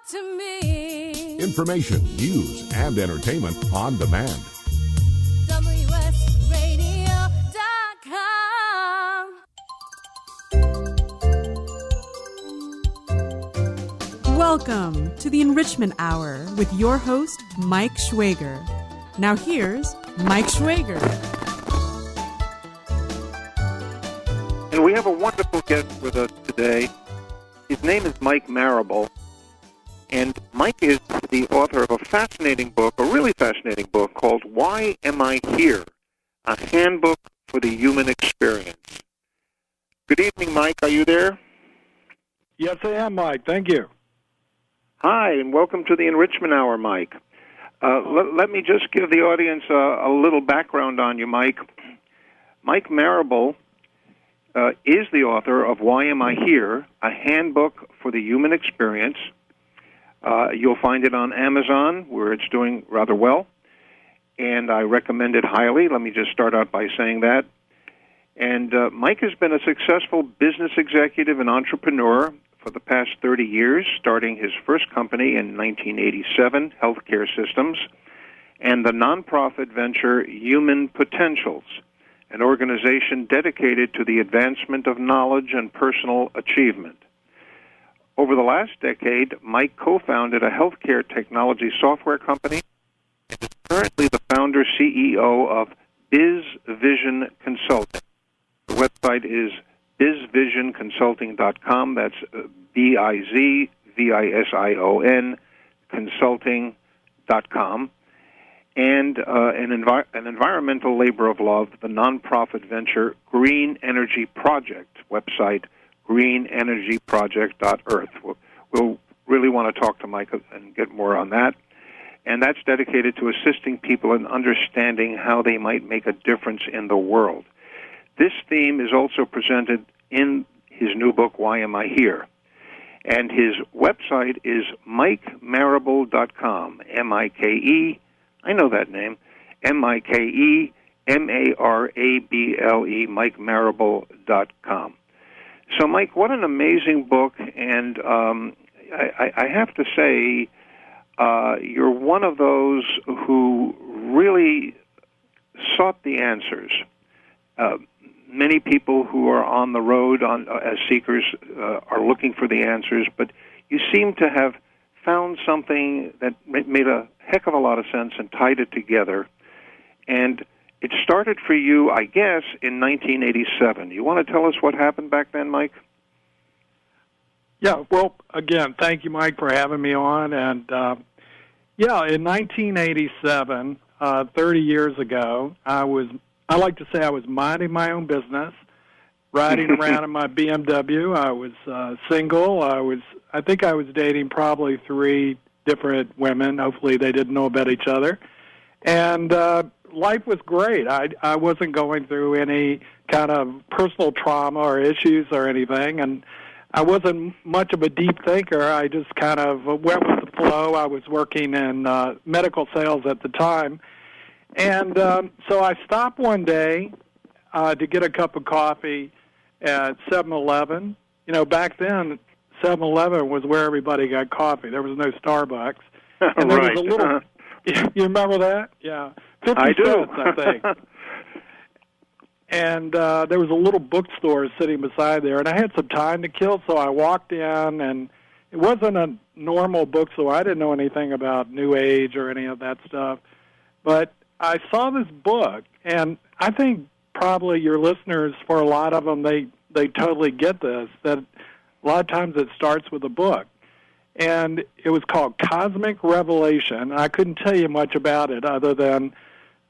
to me. Information, news, and entertainment on demand. WSRadio.com. Welcome to the Enrichment Hour with your host, Mike Schwager. Now here's Mike Schwager. And we have a wonderful guest with us today. His name is Mike Marable. And Mike is the author of a fascinating book, a really fascinating book, called Why Am I Here? A Handbook for the Human Experience. Good evening, Mike. Are you there? Yes, I am, Mike. Thank you. Hi, and welcome to the Enrichment Hour, Mike. Let me just give the audience a little background on you, Mike. Mike Marable is the author of Why Am I Here? A Handbook for the Human Experience. You'll find it on Amazon, where it's doing rather well, and I recommend it highly. Let me just start out by saying that. And Mike has been a successful business executive and entrepreneur for the past 30 years, starting his first company in 1987, Healthcare Systems, and the nonprofit venture Human Potentials, an organization dedicated to the advancement of knowledge and personal achievement. Over the last decade, Mike co-founded a healthcare technology software company and is currently the founder-CEO of BizVision Consulting. The website is bizvisionconsulting.com. That's BIZVISION consulting.com. And an environmental labor of love, the nonprofit venture Green Energy Project, website greenenergyproject.earth. We'll really want to talk to Mike and get more on that. And that's dedicated to assisting people in understanding how they might make a difference in the world. This theme is also presented in his new book, Why Am I Here? And his website is MikeMarable.com, M-I-K-E, I know that name, M-I-K-E, M-A-R-A-B-L-E, MikeMarable.com. So, Mike, what an amazing book, and I have to say, you're one of those who really sought the answers. Many people who are on the road as seekers are looking for the answers, but you seem to have found something that made a heck of a lot of sense and tied it together. And it started for you, I guess, in 1987. You want to tell us what happened back then, Mike? Yeah, well, again, thank you, Mike, for having me on. And, in 1987, 30 years ago, I like to say I was minding my own business, riding around in my BMW. I was single. I think I was dating probably 3 different women. Hopefully they didn't know about each other. And life was great. I wasn't going through any kind of personal trauma or issues or anything, and I wasn't much of a deep thinker. I just kind of went with the flow. I was working in medical sales at the time. And so I stopped one day to get a cup of coffee at 7-Eleven. You know, back then, 7-Eleven was where everybody got coffee. There was no Starbucks. And there was a little... You remember that? Yeah. 50 I do. cents, I think. And there was a little bookstore sitting beside there, and I had some time to kill, so I walked in, and it wasn't a normal bookstore. I didn't know anything about New Age or any of that stuff. But I saw this book, and I think probably your listeners, for a lot of them, they totally get this, that a lot of times it starts with a book. And it was called Cosmic Revelation. I couldn't tell you much about it other than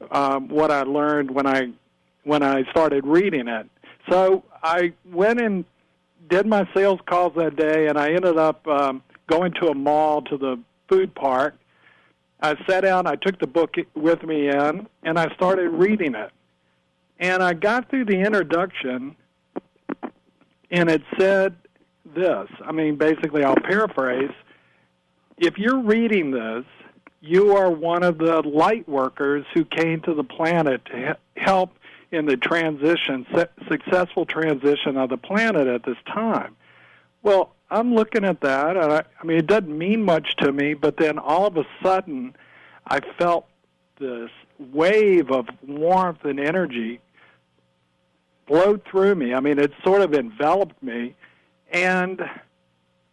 what I learned when I started reading it. So I went and did my sales calls that day, and I ended up going to a mall to the food park. I sat down, I took the book with me in, and I started reading it. And I got through the introduction, and it said this. I mean, basically, I'll paraphrase. If you're reading this, you are one of the light workers who came to the planet to help in the successful transition of the planet at this time. Well, I'm looking at that, and I mean, it doesn't mean much to me, but then all of a sudden, I felt this wave of warmth and energy flowed through me. I mean, it sort of enveloped me, and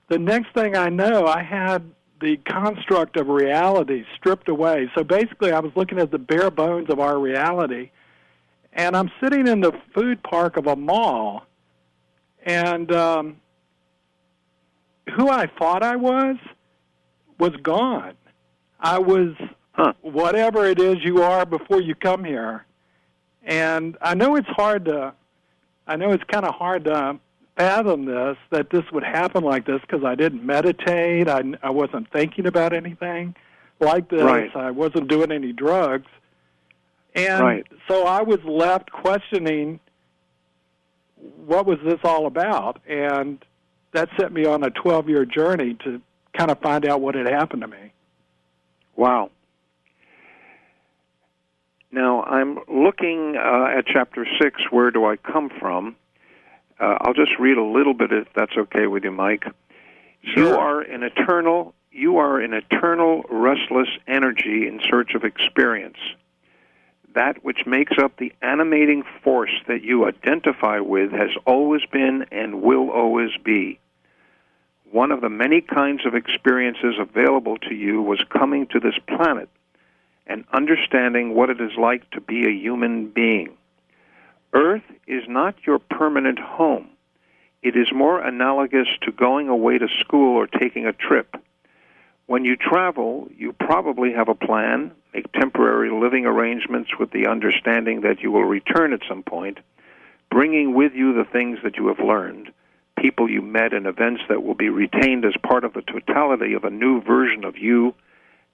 the next thing I know, I had the construct of reality stripped away. So basically, I was looking at the bare bones of our reality, and I'm sitting in the food park of a mall, and who I thought I was gone. I was whatever it is you are before you come here. And I know it's kind of hard to fathom that this would happen like this, because I didn't meditate. I wasn't thinking about anything like this. Right. I wasn't doing any drugs. And Right. so I was left questioning, what was this all about? And that set me on a 12-year journey to kind of find out what had happened to me. Wow. Now, I'm looking at Chapter 6, Where Do I Come From? I'll just read a little bit, if that's okay with you, Mike. Sure. You are an eternal restless energy in search of experience. That which makes up the animating force that you identify with has always been and will always be. One of the many kinds of experiences available to you was coming to this planet and understanding what it is like to be a human being. Earth is not your permanent home. It is more analogous to going away to school or taking a trip. When you travel, you probably have a plan, make temporary living arrangements with the understanding that you will return at some point, bringing with you the things that you have learned, people you met, and events that will be retained as part of the totality of a new version of you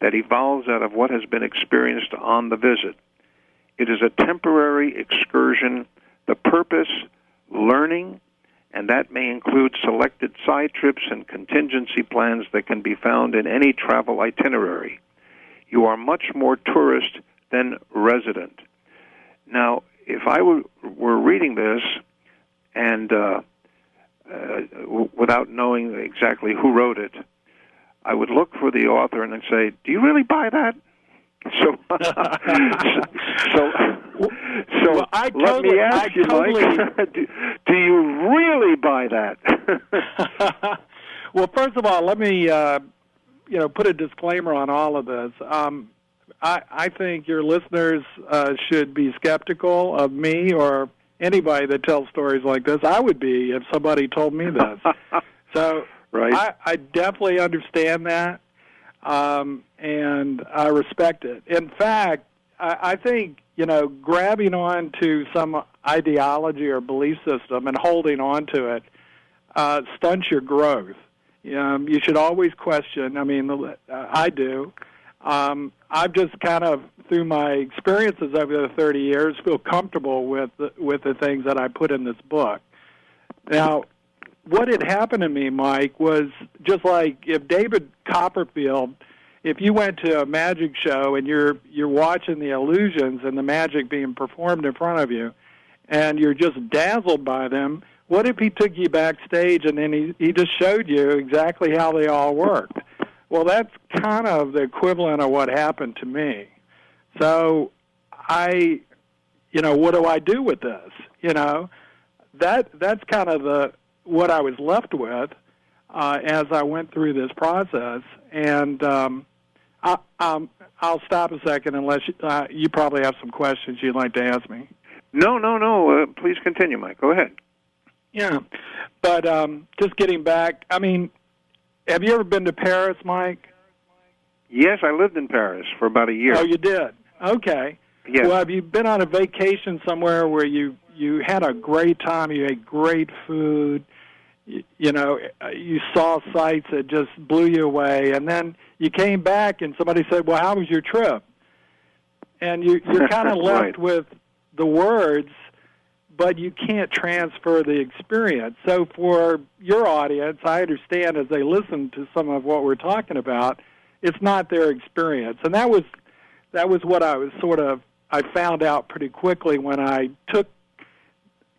that evolves out of what has been experienced on the visit. It is a temporary excursion, the purpose, learning, and that may include selected side trips and contingency plans that can be found in any travel itinerary. You are much more tourist than resident. Now, if I were reading this and without knowing exactly who wrote it, I would look for the author and I'd say, do you really buy that? So Well, let me ask you, Mike, do you really buy that? Well, first of all, let me put a disclaimer on all of this. I think your listeners should be skeptical of me or anybody that tells stories like this. I would be if somebody told me this. So right. I definitely understand that, and I respect it. In fact, I think, grabbing on to some ideology or belief system and holding on to it stunts your growth. You should always question. I mean, I do. I've just kind of, through my experiences over the 30 years, feel comfortable with the things that I put in this book. Now, what had happened to me, Mike, was just like if David Copperfield, if you went to a magic show and you're watching the illusions and the magic being performed in front of you, and you're just dazzled by them, what if he took you backstage and then he just showed you exactly how they all worked? Well, that's kind of the equivalent of what happened to me. So what do I do with this? That's kind of what I was left with as I went through this process. And I'll stop a second unless you probably have some questions you'd like to ask me. No. Please continue, Mike. Go ahead. Yeah, but just getting back, I mean, have you ever been to Paris, Mike? Yes, I lived in Paris for about a year. Oh, you did? Okay. Yes. Well, have you been on a vacation somewhere where you had a great time, you ate great food, you saw sights that just blew you away, and then you came back and somebody said, well, how was your trip? And you're kind of left right. with the words, but you can't transfer the experience. So for your audience, I understand as they listen to some of what we're talking about, it's not their experience. And that was what I found out pretty quickly when I took,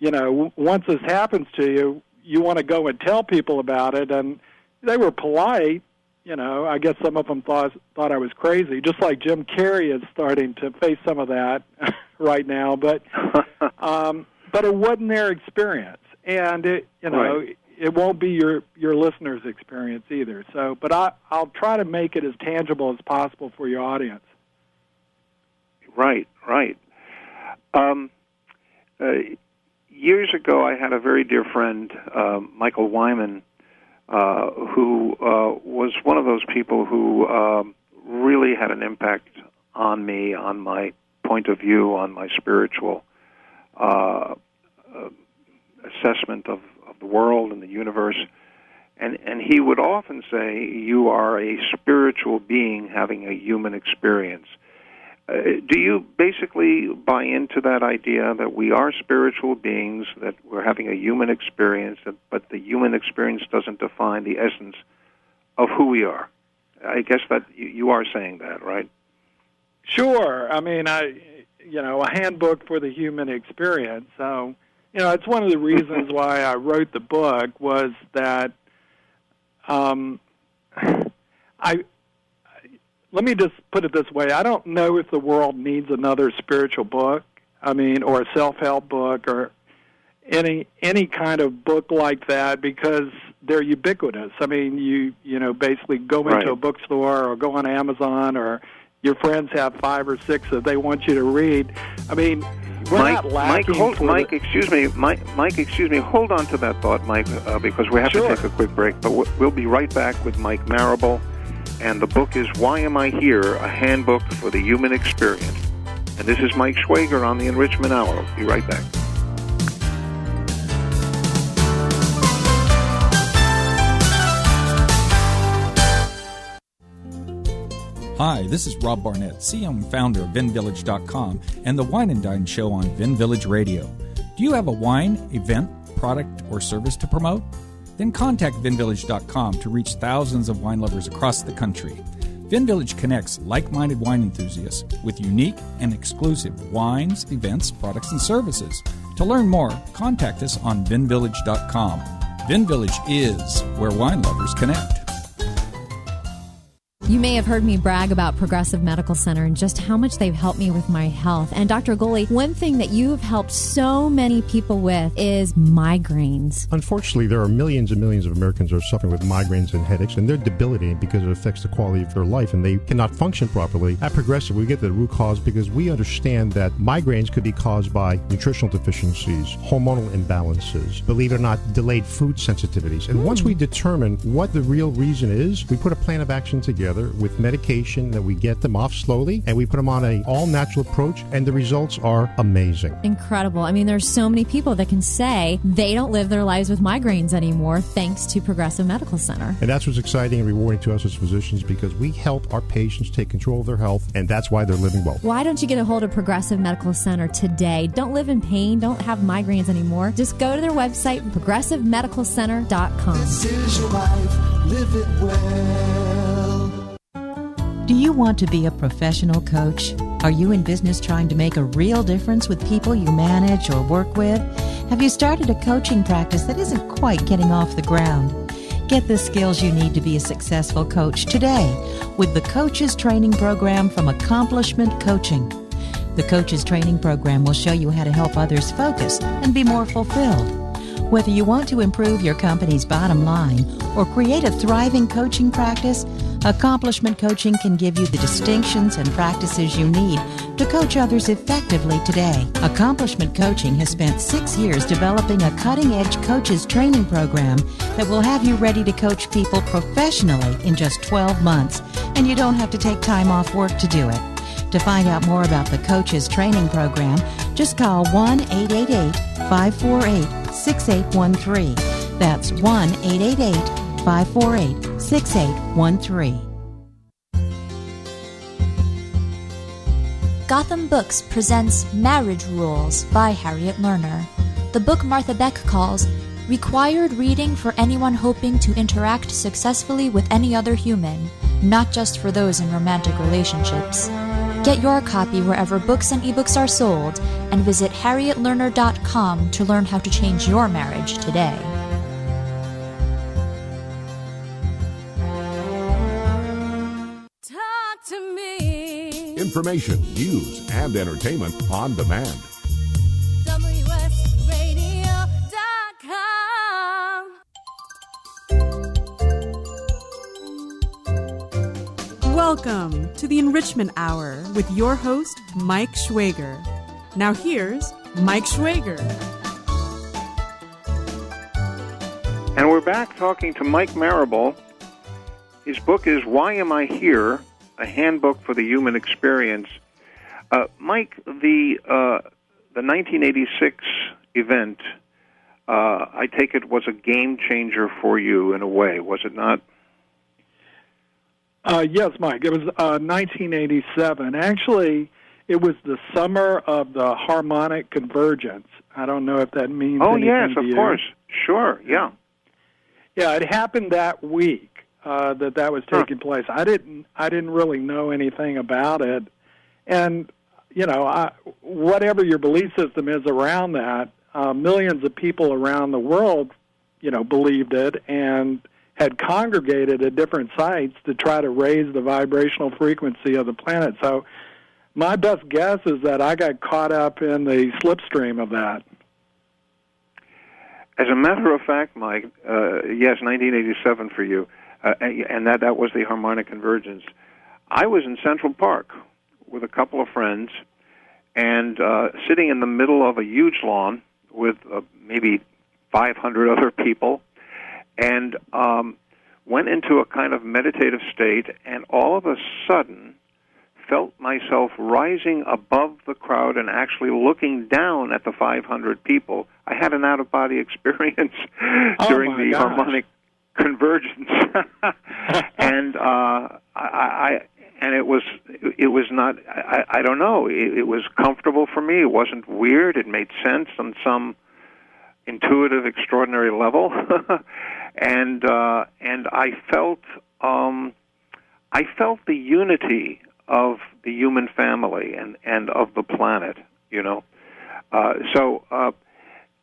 once this happens to you, you want to go and tell people about it, and they were polite. You know, I guess some of them thought I was crazy, just like Jim Carrey is starting to face some of that right now. But it wasn't their experience, and it won't be your listeners' experience either. So, but I'll try to make it as tangible as possible for your audience. Right. Years ago, I had a very dear friend, Michael Wyman, who was one of those people who really had an impact on me, on my point of view, on my spiritual assessment of the world and the universe. And he would often say, you are a spiritual being having a human experience. Do you basically buy into that idea that we are spiritual beings, that we're having a human experience, but the human experience doesn't define the essence of who we are? I guess that you are saying that, right? Sure. I mean, a handbook for the human experience. So, it's one of the reasons why I wrote the book was that let me just put it this way. I don't know if the world needs another spiritual book, or a self-help book or any kind of book like that, because they're ubiquitous. I mean, you basically go into a bookstore or go on Amazon, or your friends have 5 or 6 that they want you to read. I mean, we're not lacking. Mike, excuse me. Hold on to that thought, Mike, because we have to take a quick break. But we'll be right back with Mike Marable. And the book is Why Am I Here? A Handbook for the Human Experience. And this is Mike Schwager on the Enrichment Hour. We'll be right back. Hi, this is Rob Barnett, CEO and founder of VinVillage.com and the Wine and Dine Show on Vin Village Radio. Do you have a wine, event, product, or service to promote? Then contact VinVillage.com to reach thousands of wine lovers across the country. VinVillage connects like-minded wine enthusiasts with unique and exclusive wines, events, products, and services. To learn more, contact us on VinVillage.com. VinVillage is where wine lovers connect. You may have heard me brag about Progressive Medical Center and just how much they've helped me with my health. And Dr. Goley, one thing that you've helped so many people with is migraines. Unfortunately, there are millions and millions of Americans who are suffering with migraines and headaches, and they're debilitating because it affects the quality of their life, and they cannot function properly. At Progressive, we get the root cause because we understand that migraines could be caused by nutritional deficiencies, hormonal imbalances, believe it or not, delayed food sensitivities. And once we determine what the real reason is, we put a plan of action together with medication that we get them off slowly, and we put them on an all-natural approach, and the results are amazing. Incredible. I mean, there's so many people that can say they don't live their lives with migraines anymore thanks to Progressive Medical Center. And that's what's exciting and rewarding to us as physicians, because we help our patients take control of their health, and that's why they're living well. Why don't you get a hold of Progressive Medical Center today? Don't live in pain. Don't have migraines anymore. Just go to their website, progressivemedicalcenter.com. This is your life. Live it well. Do you want to be a professional coach? Are you in business trying to make a real difference with people you manage or work with? Have you started a coaching practice that isn't quite getting off the ground? Get the skills you need to be a successful coach today with the Coaches Training Program from Accomplishment Coaching. The Coaches Training Program will show you how to help others focus and be more fulfilled. Whether you want to improve your company's bottom line or create a thriving coaching practice, Accomplishment Coaching can give you the distinctions and practices you need to coach others effectively today. Accomplishment Coaching has spent 6 years developing a cutting-edge coaches training program that will have you ready to coach people professionally in just 12 months, and you don't have to take time off work to do it. To find out more about the Coaches Training Program, just call 1-888-548-6813. That's 1-888-548-6813. Gotham Books presents Marriage Rules by Harriet Lerner. The book Martha Beck calls required reading for anyone hoping to interact successfully with any other human, not just for those in romantic relationships. Get your copy wherever books and ebooks are sold, and visit harrietlerner.com to learn how to change your marriage today. Information, news, and entertainment on demand. WSRadio.com. Welcome to the Enrichment Hour with your host, Mike Schwager. Now here's Mike Schwager. And we're back talking to Mike Marable. His book is Why Am I Here? A Handbook for the Human Experience. Mike, the 1986 event, I take it, was a game changer for you in a way, was it not? Yes, Mike. It was 1987. Actually, it was the summer of the harmonic convergence. I don't know if that means anything yes, to of you. course. Sure, yeah. Yeah, it happened that week that was taking place. I didn't really know anything about it, and whatever your belief system is around that, millions of people around the world, believed it and had congregated at different sites to try to raise the vibrational frequency of the planet. So my best guess is that I got caught up in the slipstream of that. As a matter of fact, Mike, yes, 1987 for you, and that was the harmonic convergence. I was in Central Park with a couple of friends, and sitting in the middle of a huge lawn with maybe 500 other people, and went into a kind of meditative state, and all of a sudden felt myself rising above the crowd and actually looking down at the 500 people. I had an out-of-body experience during the harmonic convergence, and it was not. I don't know. It was comfortable for me. It wasn't weird. It made sense on some intuitive, extraordinary level, and I felt the unity of the human family and of the planet,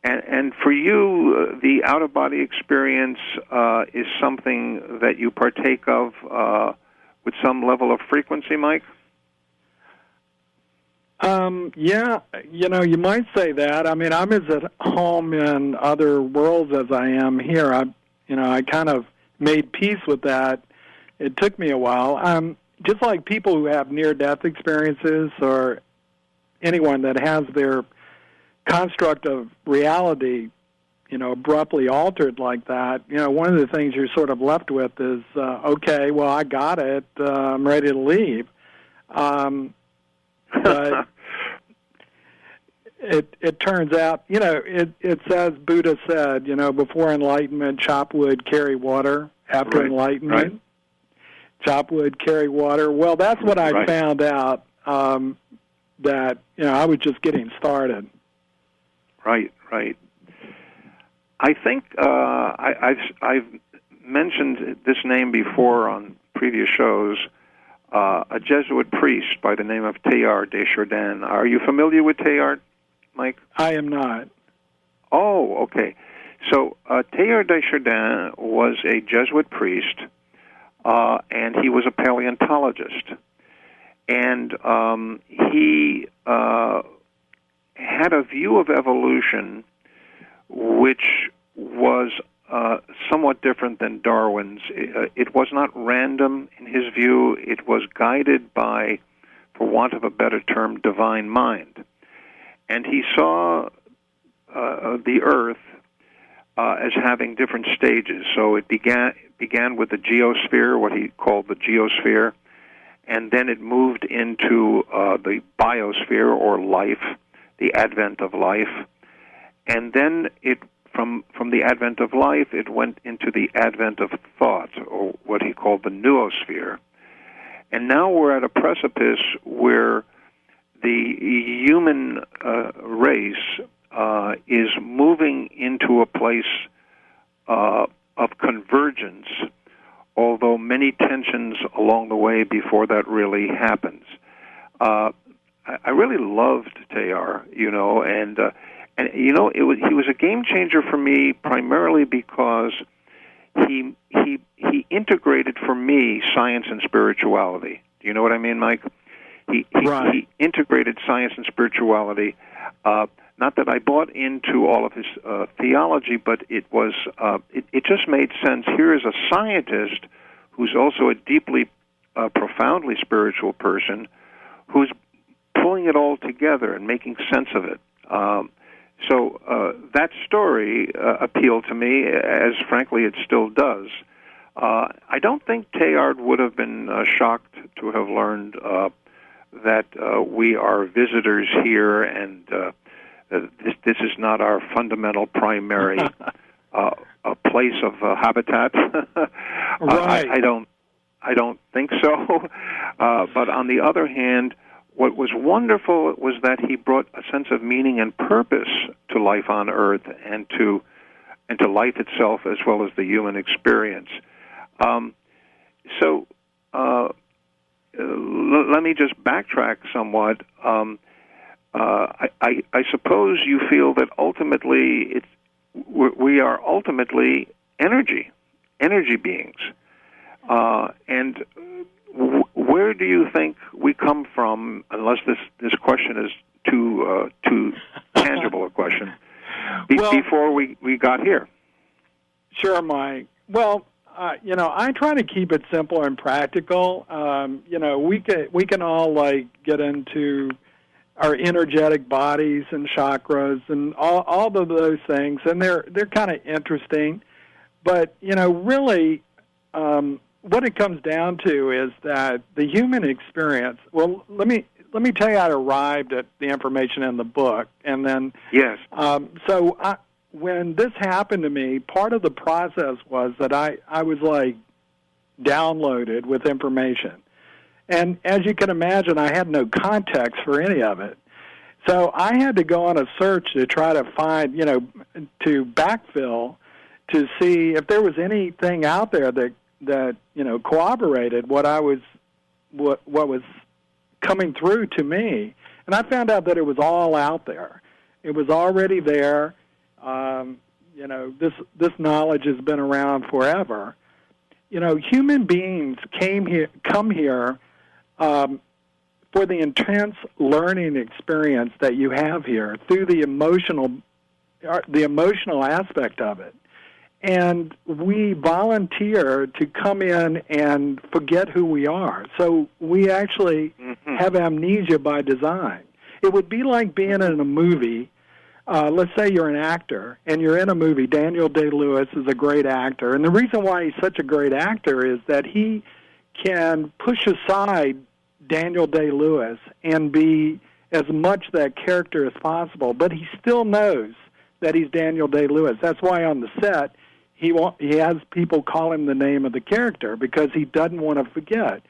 And for you, the out-of-body experience is something that you partake of with some level of frequency, Mike? Yeah, you might say that. I mean, I'm as at home in other worlds as I am here. I kind of made peace with that. It took me a while. Just like people who have near-death experiences or anyone that has their construct of reality, abruptly altered like that, one of the things you're sort of left with is, okay, well, I got it. I'm ready to leave. But it turns out, it says, Buddha said, before enlightenment, chop wood, carry water. After enlightenment, chop wood, carry water. Well, that's what I found out, that, I was just getting started. Right. I think I've mentioned this name before on previous shows, a Jesuit priest by the name of Teilhard de Chardin. Are you familiar with Teilhard, Mike? I am not. Oh, okay. So Teilhard de Chardin was a Jesuit priest, and he was a paleontologist. And he had a view of evolution which was somewhat different than Darwin's. It was not random in his view. It was guided by, for want of a better term, divine mind. And he saw the Earth as having different stages. So it began with the geosphere, what he called the geosphere, and then it moved into the biosphere, or life, the advent of life, and then from the advent of life, it went into the advent of thought, or what he called the noosphere. And now we're at a precipice where the human race is moving into a place of convergence, although many tensions along the way before that really happens. I really loved Teilhard, and he was a game changer for me primarily because he integrated for me science and spirituality. Do you know what I mean, Mike? He integrated science and spirituality. Not that I bought into all of his theology, but it just made sense. Here is a scientist who's also a deeply, profoundly spiritual person who's pulling it all together and making sense of it. So that story appealed to me, as frankly it still does. I don't think Teilhard would have been shocked to have learned that we are visitors here, and this is not our fundamental primary place of habitat. Right. I don't think so. But on the other hand, what was wonderful was that he brought a sense of meaning and purpose to life on Earth and to life itself, as well as the human experience. So let me just backtrack somewhat. I suppose you feel that ultimately we are ultimately energy beings, and where do you think we come from? Unless this question is too tangible a question. Before we got here. Sure, Mike. Well, I try to keep it simple and practical. We can all get into our energetic bodies and chakras and all of those things, and they're kind of interesting. But really, what it comes down to is that the human experience. Well, let me tell you how I arrived at the information in the book, and then yes. When this happened to me, part of the process was that I was downloaded with information. And as you can imagine, I had no context for any of it. So I had to go on a search to try to find, to backfill to see if there was anything out there that corroborated what was coming through to me. And I found out that it was all out there. It was already there. This knowledge has been around forever. Human beings come here for the intense learning experience that you have here through the emotional aspect of it. And we volunteer to come in and forget who we are. So we actually have amnesia by design. It would be like being in a movie. Let's say you're an actor, and you're in a movie. Daniel Day-Lewis is a great actor. And the reason why he's such a great actor is that he can push aside Daniel Day-Lewis and be as much that character as possible. But he still knows that he's Daniel Day-Lewis. That's why on the set, he has people call him the name of the character, because he doesn't want to forget.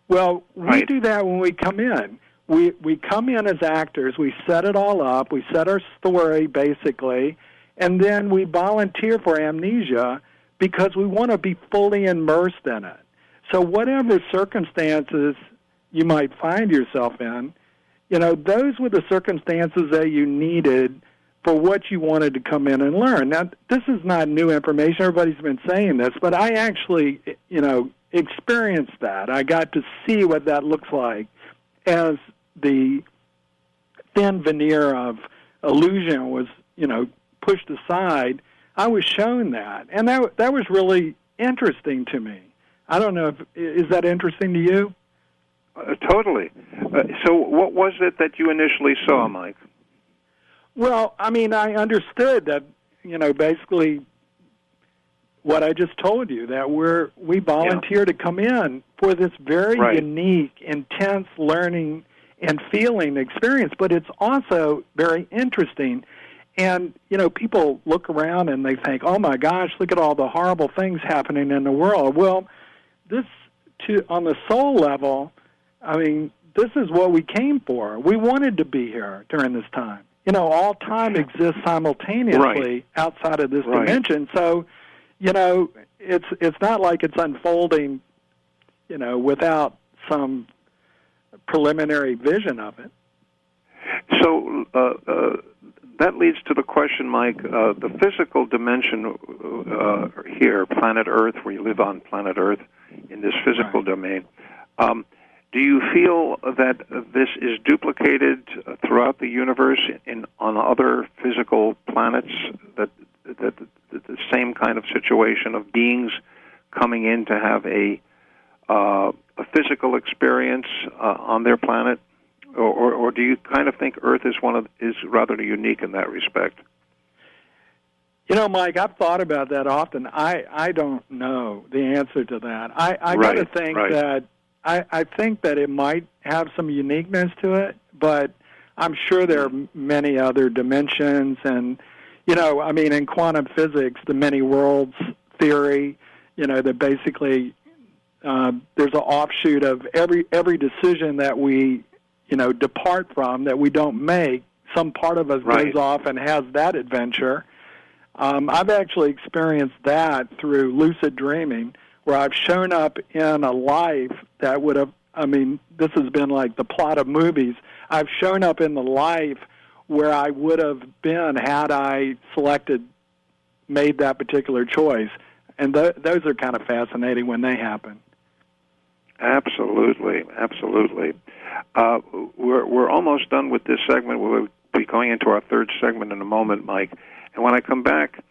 Well, we do that when we come in. We come in as actors, we set it all up, we set our story, basically, and then we volunteer for amnesia because we want to be fully immersed in it. So whatever circumstances you might find yourself in, those were the circumstances that you needed for what you wanted to come in and learn. Now, this is not new information. Everybody's been saying this, but I actually, experienced that. I got to see what that looks like as the thin veneer of illusion was, pushed aside. I was shown that, and that was really interesting to me. I don't know is that interesting to you? Totally. So what was it that you initially saw, Mike? Well, I understood that, basically what I just told you, that we volunteer to come in for this very unique, intense learning and feeling experience, but it's also very interesting. And, people look around and they think, oh my gosh, look at all the horrible things happening in the world. Well, on the soul level, this is what we came for. We wanted to be here during this time. All time exists simultaneously outside of this dimension. So, it's not like it's unfolding, without some preliminary vision of it. So that leads to the question, Mike, the physical dimension here, planet Earth, where you live on planet Earth in this physical domain, Do you feel that this is duplicated throughout the universe on other physical planets, that the same kind of situation of beings coming in to have a physical experience on their planet, or do you kind of think Earth is rather unique in that respect? You know, Mike, I've thought about that often. I don't know the answer to that. I right, got to think right. that I think that it might have some uniqueness to it, but I'm sure there are many other dimensions. And, you know, I mean, in quantum physics, the many worlds theory, you know, that basically there's an offshoot of every decision that we, you know, depart from, that we don't make. Some part of us right. goes off and has that adventure. I've actually experienced that through lucid dreaming, where I've shown up in a life that would have, I mean, this has been like the plot of movies. I've shown up in the life where I would have been had I made that particular choice. And those are kind of fascinating when they happen. Absolutely, absolutely. We're almost done with this segment. We'll be going into our third segment in a moment, Mike. And when I come back,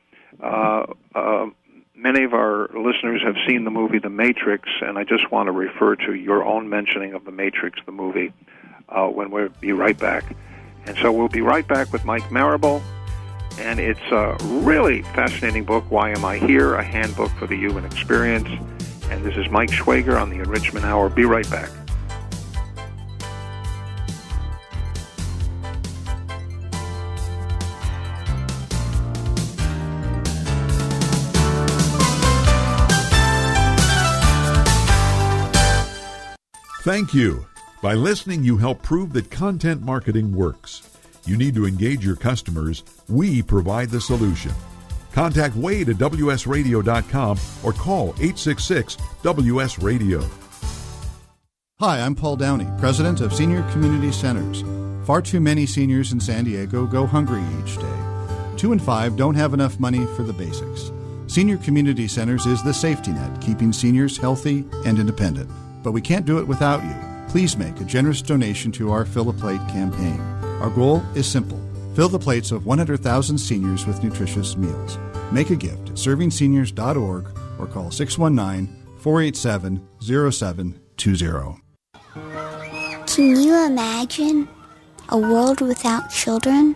many of our listeners have seen the movie The Matrix, and I just want to refer to your own mentioning of The Matrix, the movie, when we'll be right back. And so we'll be right back with Mike Marable, and it's a really fascinating book, Why Am I Here? A Handbook for the Human Experience. And this is Mike Schwager on the Enrichment Hour. Be right back. Thank you. By listening, you help prove that content marketing works. You need to engage your customers. We provide the solution. Contact Wade at WSRadio.com or call 866-WS-RADIO. Hi, I'm Paul Downey, president of Senior Community Centers. Far too many seniors in San Diego go hungry each day. 2 in 5 don't have enough money for the basics. Senior Community Centers is the safety net, keeping seniors healthy and independent. But we can't do it without you. Please make a generous donation to our Fill a Plate campaign. Our goal is simple. Fill the plates of 100,000 seniors with nutritious meals. Make a gift at servingseniors.org or call 619-487-0720. Can you imagine a world without children?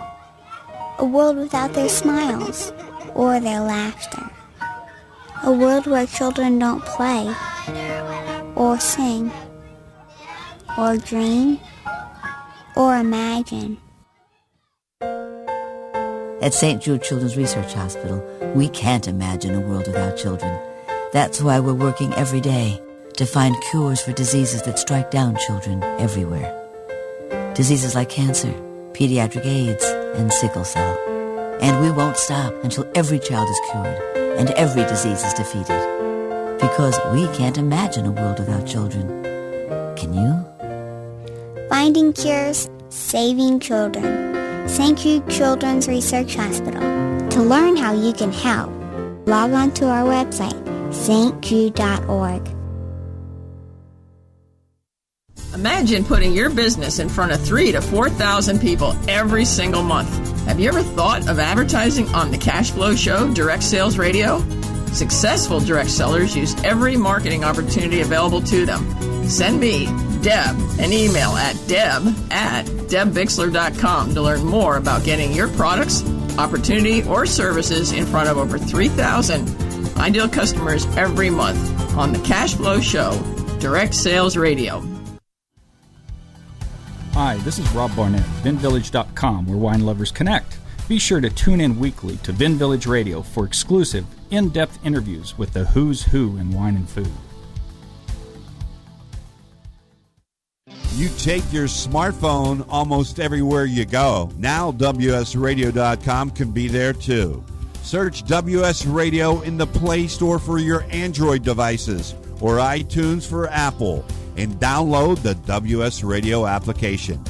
A world without their smiles or their laughter? A world where children don't play or sing or dream or imagine? At St. Jude Children's Research Hospital, we can't imagine a world without children. That's why we're working every day to find cures for diseases that strike down children everywhere. Diseases like cancer, pediatric AIDS, and sickle cell. And we won't stop until every child is cured and every disease is defeated. Because we can't imagine a world without children. Can you? Finding cures, saving children. St. Jude Children's Research Hospital. To learn how you can help, log on to our website, stjude.org. Imagine putting your business in front of 3,000 to 4,000 people every single month. Have you ever thought of advertising on the Cash Flow Show, Direct Sales Radio? Successful direct sellers use every marketing opportunity available to them. Send me, Deb, an email at deb@debbixler.com to learn more about getting your products, opportunity, or services in front of over 3,000 ideal customers every month on the Cash Flow Show, Direct Sales Radio. Hi, this is Rob Barnett, VinVillage.com, where wine lovers connect. Be sure to tune in weekly to Vin Village Radio for exclusive, in-depth interviews with the who's who in wine and food. You take your smartphone almost everywhere you go. Now WSRadio.com can be there too. Search WS Radio in the Play Store for your Android devices or iTunes for Apple and download the WS Radio application.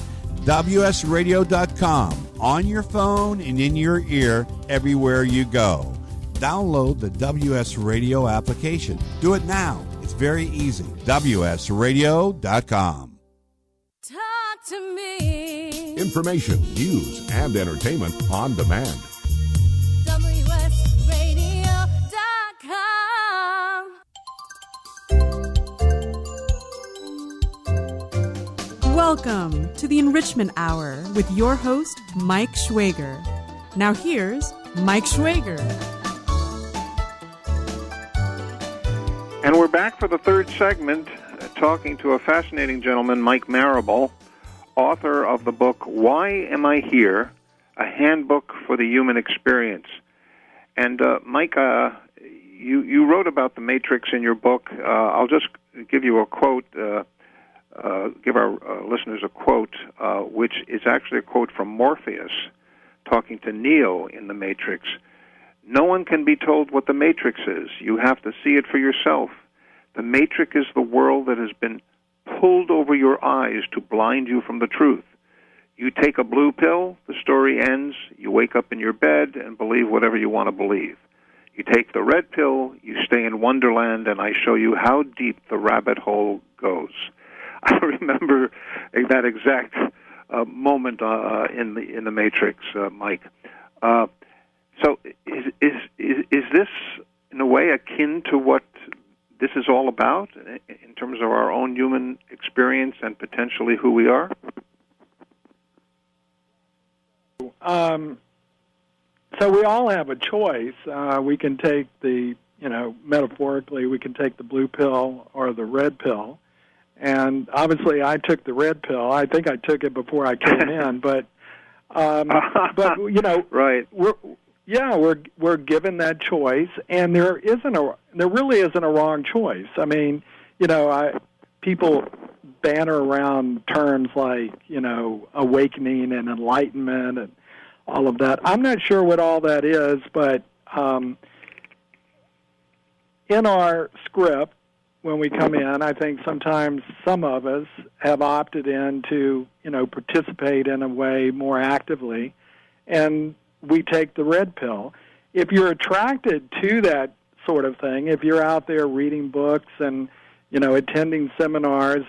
WSRadio.com on your phone and in your ear everywhere you go. Download the WS Radio application. Do it now. It's very easy. WSRadio.com. Talk to me. Information, news, and entertainment on demand. WSRadio.com. Welcome to the Enrichment Hour with your host, Mike Schwager. Now here's Mike Schwager. And we're back for the third segment, talking to a fascinating gentleman, Mike Marable, author of the book, Why Am I Here? A Handbook for the Human Experience. And Mike, you wrote about the Matrix in your book. I'll just give you a quote, give our listeners a quote, which is actually a quote from Morpheus, talking to Neo in the Matrix. No one can be told what the Matrix is. You have to see it for yourself. The Matrix is the world that has been pulled over your eyes to blind you from the truth. You take a blue pill, the story ends, you wake up in your bed and believe whatever you want to believe. You take the red pill, you stay in Wonderland, and I show you how deep the rabbit hole goes. I remember that exact moment in the Matrix, Mike. So is this, in a way, akin to what this is all about in terms of our own human experience and potentially who we are? So we all have a choice. We can take metaphorically, we can take the blue pill or the red pill. And obviously I took the red pill. I think I took it before I came in, but right. We're given that choice, and there really isn't a wrong choice. I mean, people banter around terms like, awakening and enlightenment and all of that. I'm not sure what all that is, but in our script, when we come in, I think sometimes some of us have opted in to, participate in a way more actively, and we take the red pill. If you're attracted to that sort of thing, if you're out there reading books and, attending seminars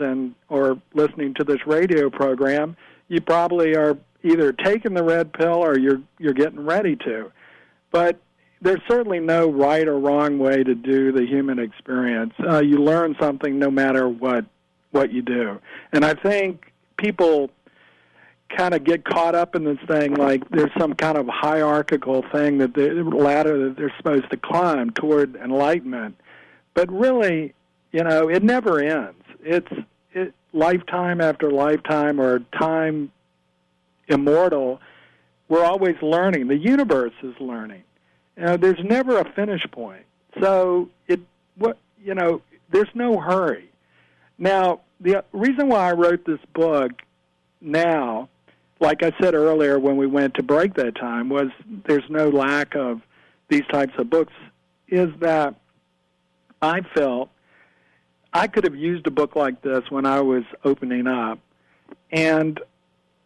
or listening to this radio program, you probably are either taking the red pill or you're getting ready to. But there's certainly no right or wrong way to do the human experience. You learn something no matter what you do. And I think people kind of get caught up in this thing like there's some kind of hierarchical thing ladder that they're supposed to climb toward enlightenment. But really, it never ends. It's lifetime after lifetime, or time immortal. We're always learning. The universe is learning. There's never a finish point. So there's no hurry. Now, the reason why I wrote this book now, like I said earlier when we went to break that time, was there's no lack of these types of books, is that I felt I could have used a book like this when I was opening up. And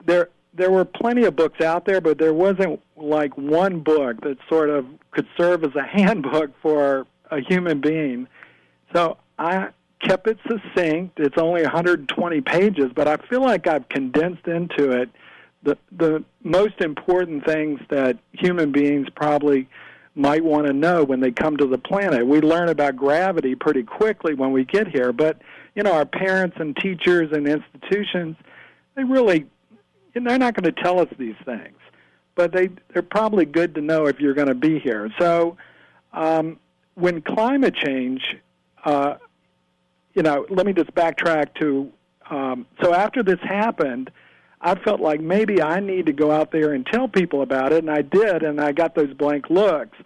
there were plenty of books out there, but there wasn't like one book that sort of could serve as a handbook for a human being. So I kept it succinct. It's only 120 pages, but I feel like I've condensed into it the most important things that human beings probably might want to know when they come to the planet. We learn about gravity pretty quickly when we get here, but our parents and teachers and institutions, they're not going to tell us these things, but they're probably good to know if you're going to be here. So when climate change, let me just backtrack to, so after this happened, I felt like maybe I need to go out there and tell people about it, and I did, and I got those blank looks.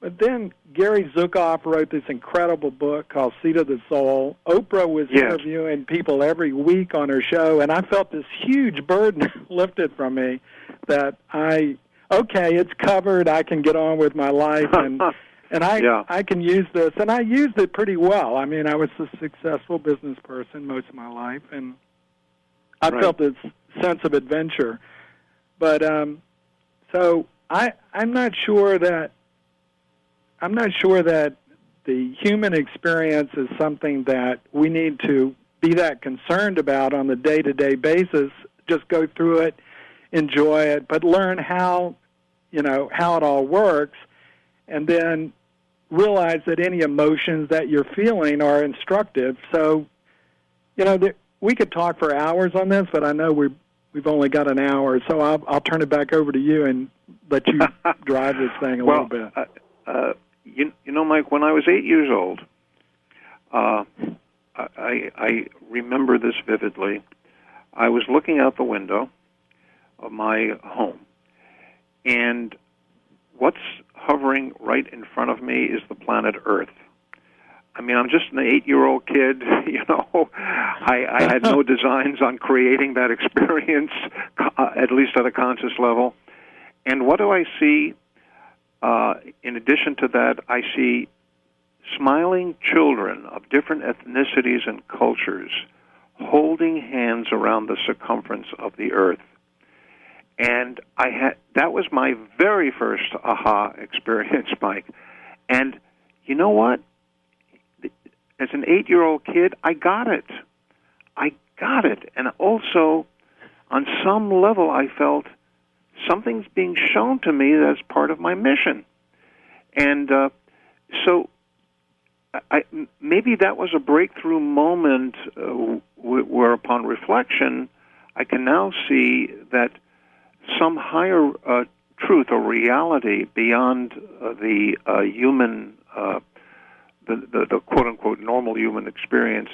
But then Gary Zukav wrote this incredible book called Seat of the Soul. Oprah was interviewing people every week on her show, and I felt this huge burden lifted from me that it's covered, I can get on with my life, and I can use this. And I used it pretty well. I mean, I was a successful business person most of my life, and I felt this sense of adventure. But so I'm not sure that the human experience is something that we need to be that concerned about on the day-to-day basis. Just go through it, enjoy it, but learn how it all works, and then realize that any emotions that you're feeling are instructive. So, we could talk for hours on this, but I know we've only got an hour, so I'll turn it back over to you and let you drive this thing a little bit. Mike, when I was 8 years old, I remember this vividly. I was looking out the window of my home, and what's hovering right in front of me is the planet Earth. I mean, I'm just an 8-year-old kid, I had no designs on creating that experience, at least at a conscious level. And what do I see? In addition to that, I see smiling children of different ethnicities and cultures holding hands around the circumference of the Earth. And that was my very first aha experience, Mike. And you know what? As an 8-year-old kid, I got it. And also, on some level, I felt something's being shown to me that's part of my mission. And so maybe that was a breakthrough moment where, upon reflection, I can now see that some higher truth or reality beyond the human, the quote-unquote normal human experience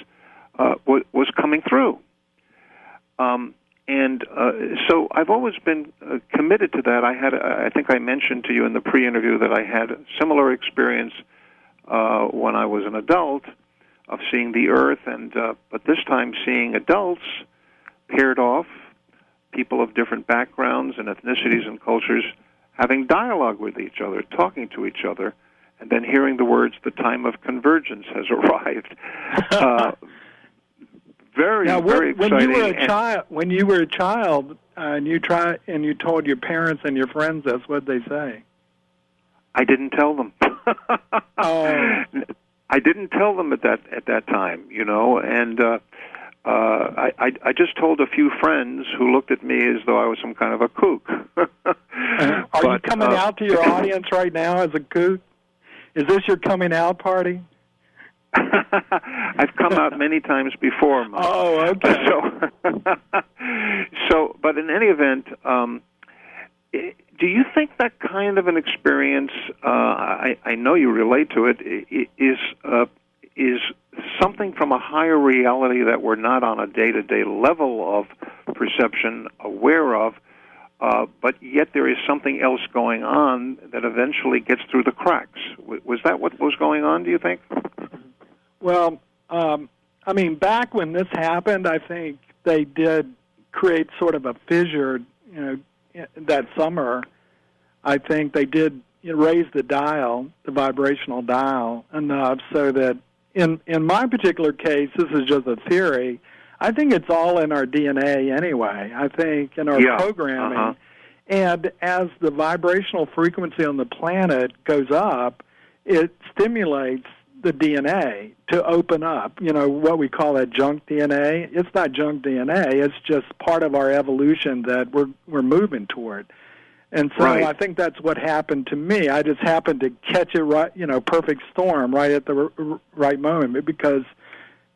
was coming through. So I've always been committed to that. I think I mentioned to you in the pre-interview that I had a similar experience when I was an adult of seeing the Earth, but this time seeing adults paired off, people of different backgrounds and ethnicities and cultures having dialogue with each other, talking to each other, and then hearing the words, "The time of convergence has arrived." Very exciting. When you were a child, and you told your parents and your friends this, what'd they say? I didn't tell them. Oh. I didn't tell them at that time, and I just told a few friends who looked at me as though I was some kind of a kook. Are you coming out to your audience right now as a kook? Is this your coming out party? I've come out many times before, Mike. Oh, okay. But in any event, do you think that kind of an experience, I know you relate to it, is something from a higher reality that we're not on a day-to-day level of perception aware of, but yet there is something else going on that eventually gets through the cracks? Was that what was going on, do you think? Well, back when this happened, I think they did create sort of a fissure, that summer. I think they did raise the dial, the vibrational dial, enough so that in my particular case, this is just a theory, I think it's all in our DNA anyway. I think in our programming. Uh-huh. And as the vibrational frequency on the planet goes up, it stimulates the DNA to open up, what we call that junk DNA. It's not junk DNA. It's just part of our evolution that we're moving toward. And so I think that's what happened to me. I just happened to catch it right, perfect storm right at the right moment because,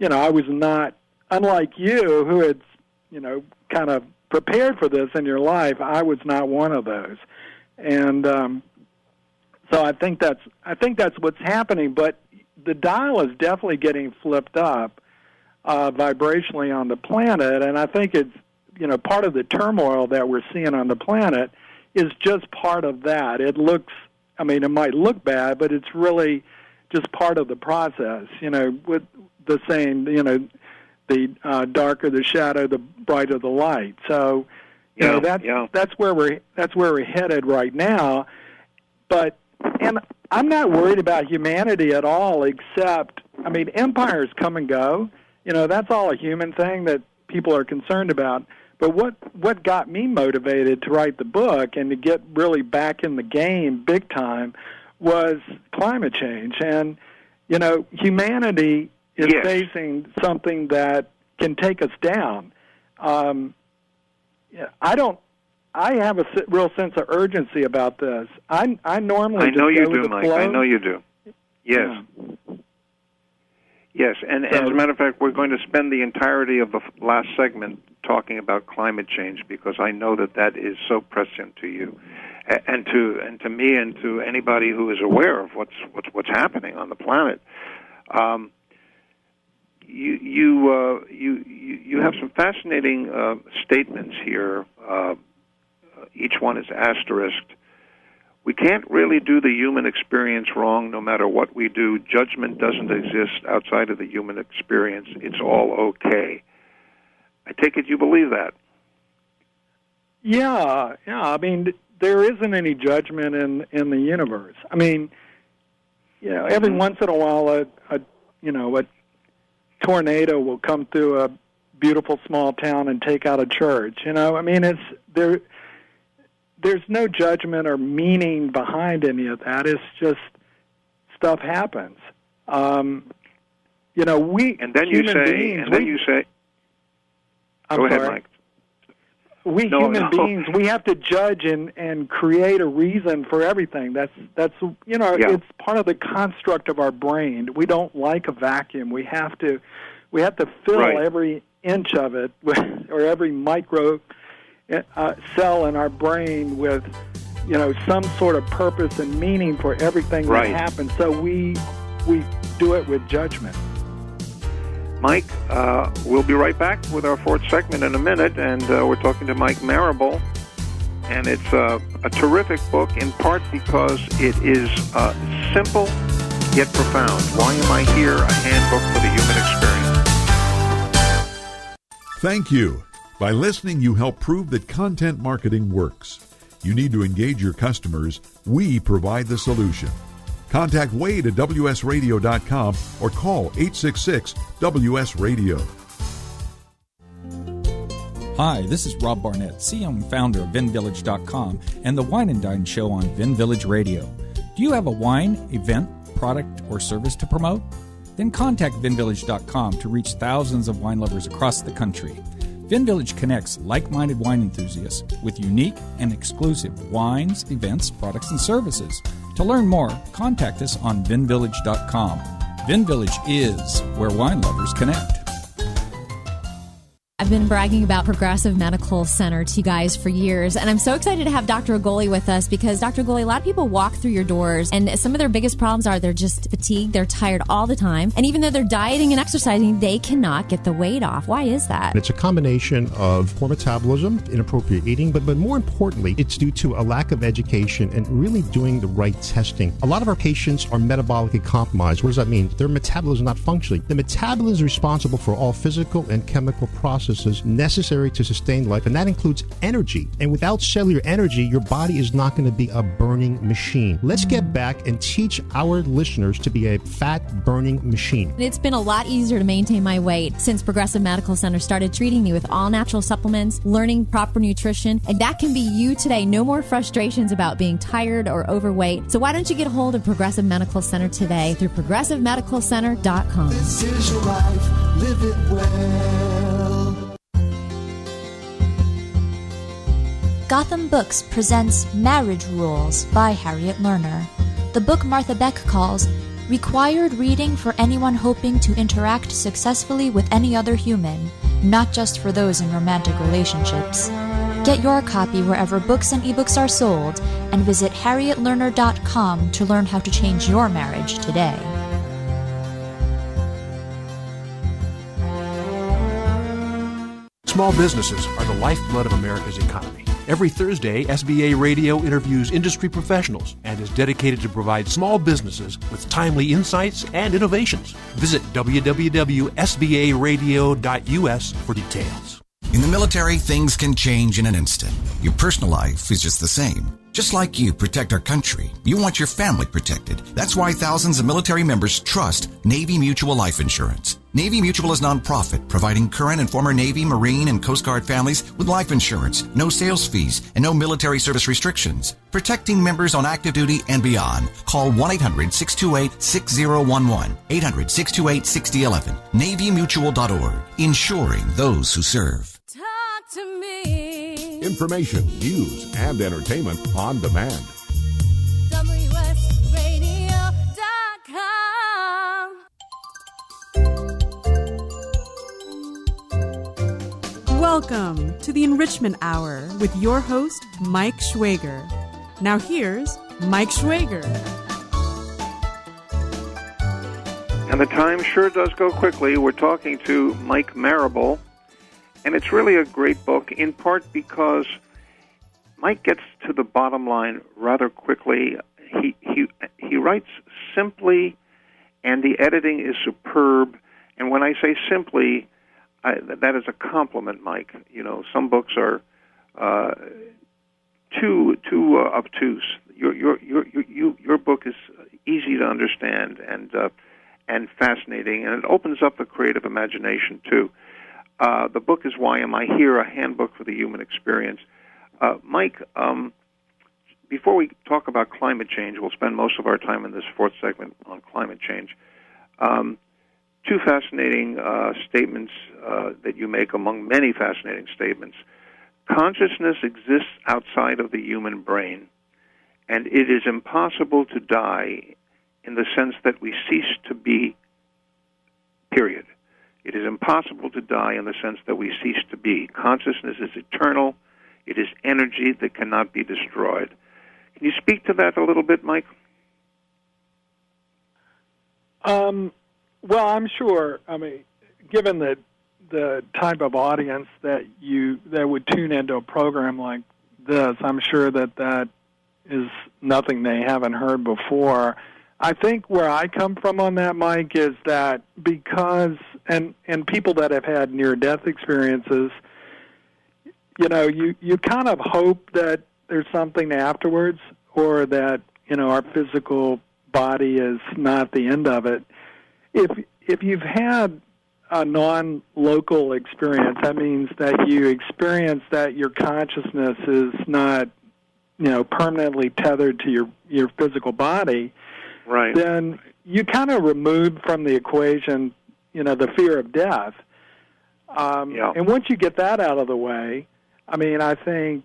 I was not, unlike you who had, kind of prepared for this in your life, I was not one of those. And so I think that's what's happening, but the dial is definitely getting flipped up vibrationally on the planet, and I think it's, part of the turmoil that we're seeing on the planet is just part of that. It might look bad, but it's really just part of the process, with the saying, the darker the shadow, the brighter the light. So, that's where we're headed right now. And I'm not worried about humanity at all, except, empires come and go. That's all a human thing that people are concerned about. But what got me motivated to write the book and to get really back in the game big time was climate change. And, humanity is facing something that can take us down. I have a real sense of urgency about this. I normally know just you go do, with the Mike. flow. I know you do. Yes. Yeah. Yes, and as a matter of fact, we're going to spend the entirety of the last segment talking about climate change because I know that is so prescient to you, and to me, and to anybody who is aware of what's happening on the planet. You have some fascinating statements here. Each one is asterisked. We can't really do the human experience wrong no matter what we do. Judgment doesn't exist outside of the human experience. It's all okay. I take it you believe that. Yeah. I mean, there isn't any judgment in the universe. I mean, every once in a while a tornado will come through a beautiful small town and take out a church. I mean, it's there. There's no judgment or meaning behind any of that. It's just stuff happens. We and then you say. Go ahead, Mike. We human beings, we have to judge and create a reason for everything. That's it's part of the construct of our brain. We don't like a vacuum. We have to fill every inch of it or every micro cell in our brain with some sort of purpose and meaning for everything that happens. So we do it with judgment. Mike, we'll be right back with our fourth segment in a minute, and we're talking to Mike Marable, and it's a terrific book in part because it is simple yet profound. Why Am I Here? A Handbook for the Human Experience. Thank you. By listening, you help prove that content marketing works. You need to engage your customers. We provide the solution. Contact Wade at WSRadio.com or call 866-WS-RADIO. Hi, this is Rob Barnett, CEO and founder of VinVillage.com and the Wine and Dine Show on Vin Village Radio. Do you have a wine, event, product, or service to promote? Then contact VinVillage.com to reach thousands of wine lovers across the country. VinVillage connects like-minded wine enthusiasts with unique and exclusive wines, events, products, and services. To learn more, contact us on VinVillage.com. VinVillage is where wine lovers connect. I've been bragging about Progressive Medical Center to you guys for years, and I'm so excited to have Dr. Agoli with us because, Dr. Agoli, a lot of people walk through your doors, and some of their biggest problems are they're just fatigued, they're tired all the time, and even though they're dieting and exercising, they cannot get the weight off. Why is that? It's a combination of poor metabolism, inappropriate eating, but more importantly, it's due to a lack of education and really doing the right testing. A lot of our patients are metabolically compromised. What does that mean? Their metabolism is not functioning. The metabolism is responsible for all physical and chemical processes necessary to sustain life, and that includes energy. And without cellular energy, your body is not going to be a burning machine. Let's get back and teach our listeners to be a fat-burning machine. It's been a lot easier to maintain my weight since Progressive Medical Center started treating me with all-natural supplements, learning proper nutrition, and that can be you today. No more frustrations about being tired or overweight. So why don't you get a hold of Progressive Medical Center today through ProgressiveMedicalCenter.com. This is your life, live it well. Gotham Books presents Marriage Rules by Harriet Lerner. The book Martha Beck calls required reading for anyone hoping to interact successfully with any other human, not just for those in romantic relationships. Get your copy wherever books and ebooks are sold, and visit harrietlerner.com to learn how to change your marriage today. Small businesses are the lifeblood of America's economy. Every Thursday, SBA Radio interviews industry professionals and is dedicated to provide small businesses with timely insights and innovations. Visit www.sbaradio.us for details. In the military, things can change in an instant. Your personal life is just the same. Just like you protect our country, you want your family protected. That's why thousands of military members trust Navy Mutual Life Insurance. Navy Mutual is nonprofit, providing current and former Navy, Marine, and Coast Guard families with life insurance, no sales fees, and no military service restrictions. Protecting members on active duty and beyond. Call 1-800-628-6011, 800-628-6011, NavyMutual.org, insuring those who serve. Talk to me. Information, news, and entertainment on demand. WSRadio.com. Welcome to the Enrichment Hour with your host, Mike Schwager. Now here's Mike Schwager. And the time sure does go quickly. We're talking to Mike Marable, and it's really a great book, in part because Mike gets to the bottom line rather quickly. He writes simply, and the editing is superb. And when I say simply, that is a compliment, Mike. You know, some books are too obtuse. Your book is easy to understand and fascinating, and it opens up the creative imagination too. The book is Why Am I Here? A Handbook for the Human Experience. Mike, before we talk about climate change, we'll spend most of our time in this fourth segment on climate change. Two fascinating statements that you make among many fascinating statements. Consciousness exists outside of the human brain, and it is impossible to die in the sense that we cease to be, period. It is impossible to die in the sense that we cease to be. Consciousness is eternal. It is energy that cannot be destroyed. Can you speak to that a little bit, Mike? Well, I'm sure. I mean, given the type of audience that would tune into a program like this, I'm sure that is nothing they haven't heard before. I think where I come from on that, Mike, is that because and people that have had near-death experiences, you know, you kind of hope that there's something afterwards, or that, you know, our physical body is not the end of it. If you've had a non-local experience, that means that you experience that your consciousness is not, you know, permanently tethered to your physical body. Right. Then you kind of remove from the equation, you know, the fear of death. And once you get that out of the way, I mean, I think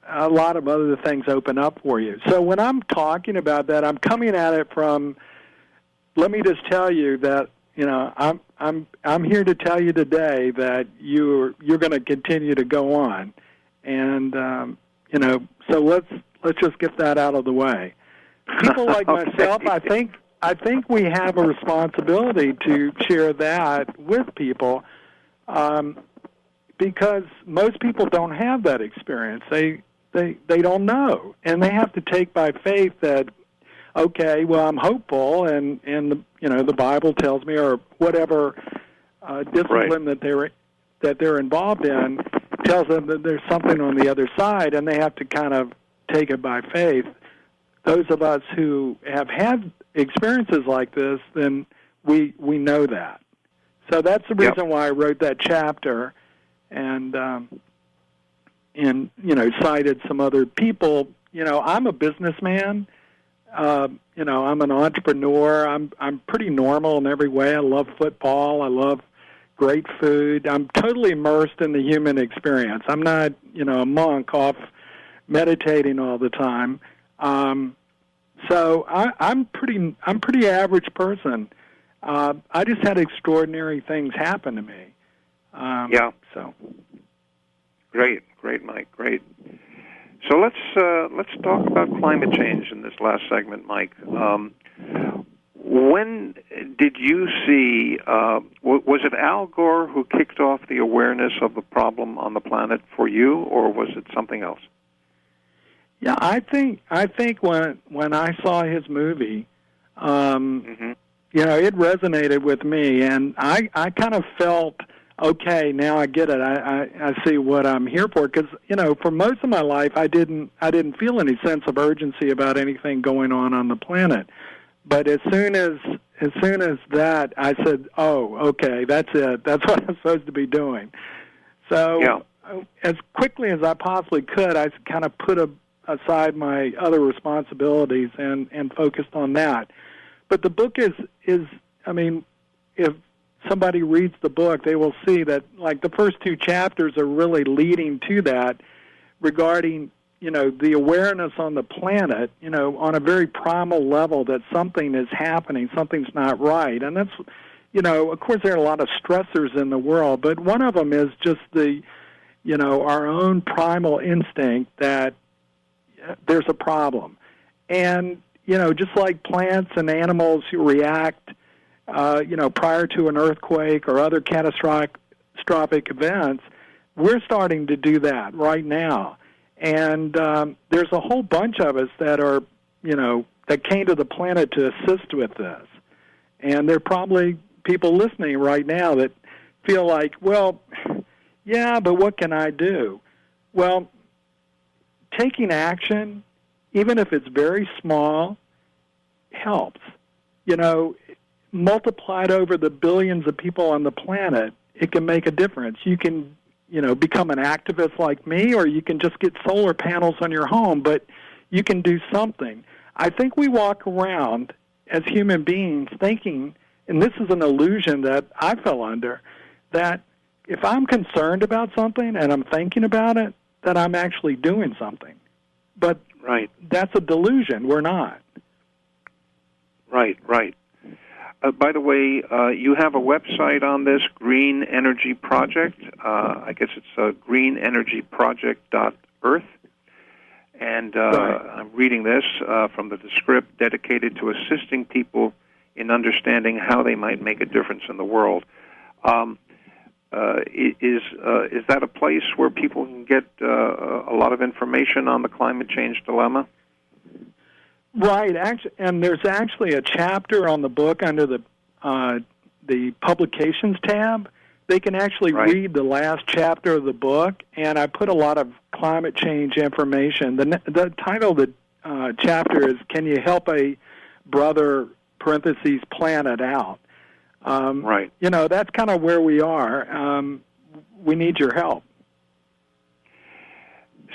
a lot of other things open up for you. So when I'm talking about that, I'm coming at it from, let me just tell you that, you know, I'm here to tell you today that you're going to continue to go on, and you know, so let's just get that out of the way. People like myself, I think we have a responsibility to share that with people, because most people don't have that experience. They don't know, and they have to take by faith that, okay, well, I'm hopeful, and you know, the Bible tells me, or whatever discipline that they're involved in tells them that there's something on the other side, and they have to kind of take it by faith. Those of us who have had experiences like this, then we know that. So that's the reason why I wrote that chapter, and you know, cited some other people. You know, I'm a businessman. You know, I'm an entrepreneur. I'm pretty normal in every way. I love football. I love great food. I'm totally immersed in the human experience. I'm not, you know, a monk off meditating all the time. So I'm pretty average person. I just had extraordinary things happen to me. So great, Mike, great. So let's talk about climate change in this last segment, Mike. When did you see? Was it Al Gore who kicked off the awareness of the problem on the planet for you, or was it something else? Yeah, I think when I saw his movie, you know, it resonated with me, and I kind of felt okay, now I get it. I see what I'm here for. Because for most of my life, I didn't feel any sense of urgency about anything going on the planet. But as soon as that, I said, "Oh, okay, that's it. That's what I'm supposed to be doing." So, as quickly as I possibly could, I kind of put aside my other responsibilities and focused on that. But the book is I mean, if somebody reads the book, they will see that, like, the first 2 chapters are really leading to that regarding, the awareness on the planet, on a very primal level that something is happening, something's not right. And that's, of course there are a lot of stressors in the world, but one of them is just our own primal instinct that there's a problem. And, just like plants and animals who react, prior to an earthquake or other catastrophic events, we're starting to do that right now. And there's a whole bunch of us that are, that came to the planet to assist with this. And there are probably people listening right now that feel like, well, yeah, but what can I do? Well, taking action, even if it's very small, helps. Multiplied over the billions of people on the planet, it can make a difference. You can, become an activist like me, or you can just get solar panels on your home, but you can do something. I think we walk around as human beings thinking, and this is an illusion that I fell under, that if I'm concerned about something and I'm thinking about it, that I'm actually doing something. But that's a delusion. We're not. Right. By the way, you have a website on this, Green Energy Project. I guess it's greenenergyproject.earth. And I'm reading this from the script, dedicated to assisting people in understanding how they might make a difference in the world. Is that a place where people can get a lot of information on the climate change dilemma? Right, and there's actually a chapter on the book under the publications tab. They can actually read the last chapter of the book, and I put a lot of climate change information. The title of the chapter is "Can You Help a Brother (Planet) Out?" That's kind of where we are. We need your help.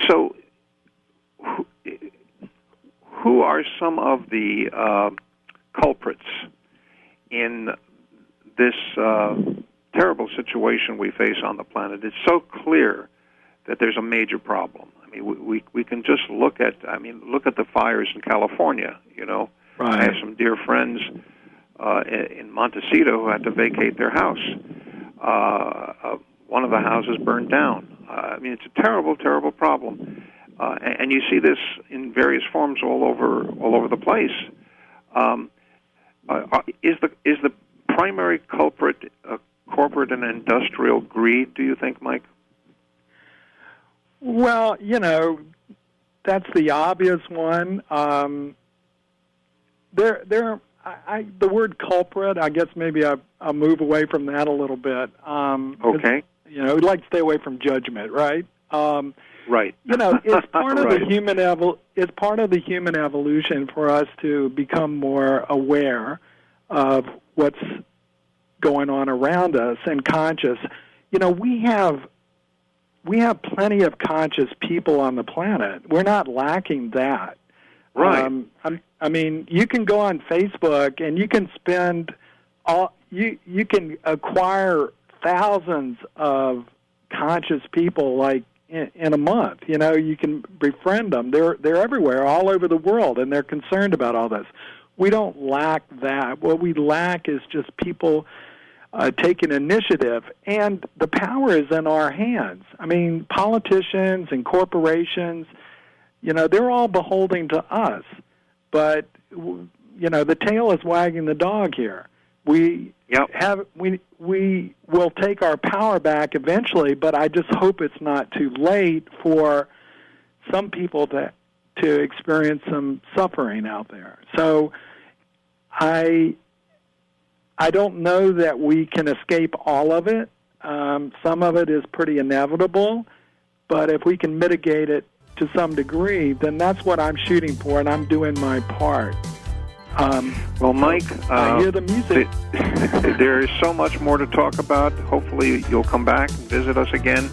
So, who are some of the culprits in this terrible situation we face on the planet? It's so clear that there's a major problem. I mean, we can just look at the fires in California. I have some dear friends in Montecito who had to vacate their house. One of the houses burned down. It's a terrible, terrible problem. And you see this in various forms all over the place. Is the primary culprit corporate and industrial greed, do you think, Mike? Well, that's the obvious one. The word culprit, I guess maybe I'll move away from that a little bit. Okay. We'd like to stay away from judgment, right? Right. It's part of the human it's part of the human evolution for us to become more aware of what's going on around us and conscious. We have plenty of conscious people on the planet. We're not lacking that. Right. You can go on Facebook and you can spend you can acquire thousands of conscious people like in a month. You can befriend them. They're everywhere, all over the world, and they're concerned about all this. We don't lack that. What we lack is just people taking initiative, and the power is in our hands. Politicians and corporations, they're all beholden to us, but the tail is wagging the dog here. We will take our power back eventually, but I just hope it's not too late for some people to experience some suffering out there. So I don't know that we can escape all of it, Some of it is pretty inevitable, but if we can mitigate it to some degree, then that's what I'm shooting for, and I'm doing my part. Well, Mike, I hear the music. There is so much more to talk about. Hopefully you'll come back and visit us again.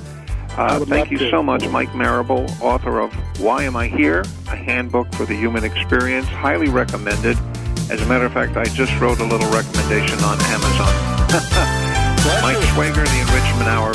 Thank you so much, Mike Marable, author of Why Am I Here? A Handbook for the Human Experience. Highly recommended. As a matter of fact, I just wrote a little recommendation on Amazon. Mike Schwager, The Enrichment Hour.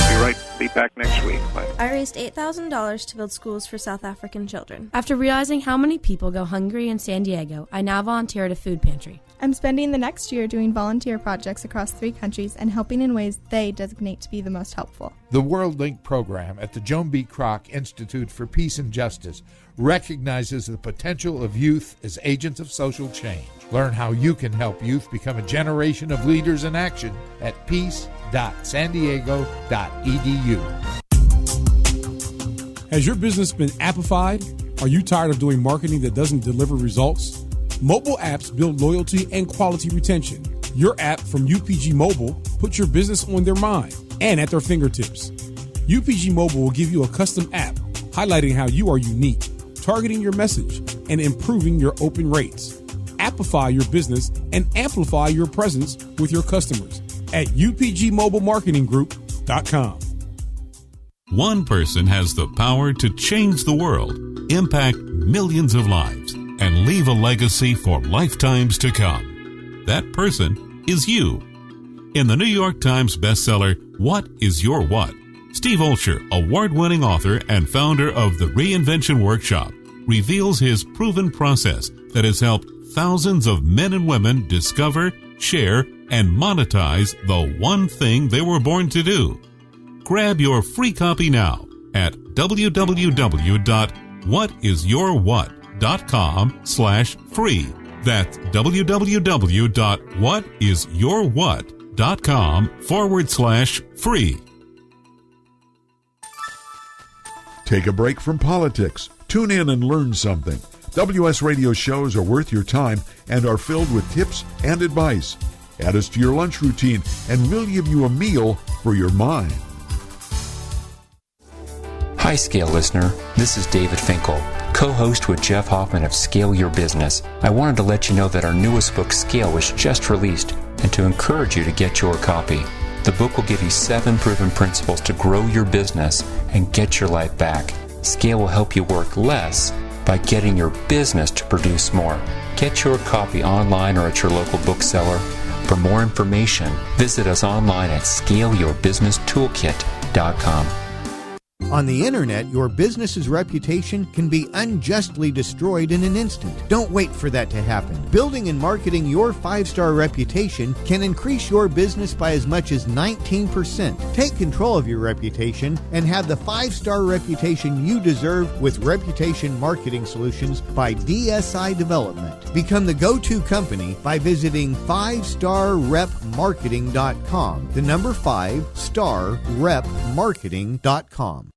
Be back next week. Bye. I raised $8,000 to build schools for South African children. After realizing how many people go hungry in San Diego, I now volunteer at a food pantry. I'm spending the next year doing volunteer projects across 3 countries and helping in ways they designate to be the most helpful. The World Link program at the Joan B. Kroc Institute for Peace and Justice recognizes the potential of youth as agents of social change. Learn how you can help youth become a generation of leaders in action at peace.sandiego.edu. Has your business been appified? Are you tired of doing marketing that doesn't deliver results? Mobile apps build loyalty and quality retention. Your app from UPG Mobile puts your business on their mind and at their fingertips. UPG Mobile will give you a custom app highlighting how you are unique, targeting your message, and improving your open rates. Appify your business and amplify your presence with your customers at upgmobilemarketinggroup.com. One person has the power to change the world, impact millions of lives, and leave a legacy for lifetimes to come. That person is you. In the New York Times bestseller, What is Your What? Steve Olsher, award-winning author and founder of the Reinvention Workshop, reveals his proven process that has helped thousands of men and women discover, share, and monetize the one thing they were born to do. Grab your free copy now at www.whatisyourwhat.com/free. That's www.whatisyourwhat.com/free. Take a break from politics. Tune in and learn something. WS Radio shows are worth your time and are filled with tips and advice. Add us to your lunch routine and we'll give you a meal for your mind. Hi, Scale listener. This is David Finkel, co-host with Jeff Hoffman of Scale Your Business. I wanted to let you know that our newest book, Scale, was just released and to encourage you to get your copy. The book will give you 7 proven principles to grow your business and get your life back. Scale will help you work less by getting your business to produce more. Get your copy online or at your local bookseller. For more information, visit us online at scaleyourbusinesstoolkit.com. On the internet, your business's reputation can be unjustly destroyed in an instant. Don't wait for that to happen. Building and marketing your 5-star reputation can increase your business by as much as 19%. Take control of your reputation and have the 5-star reputation you deserve with Reputation Marketing Solutions by DSI Development. Become the go-to company by visiting 5starrepmarketing.com. The number 5starrepmarketing.com.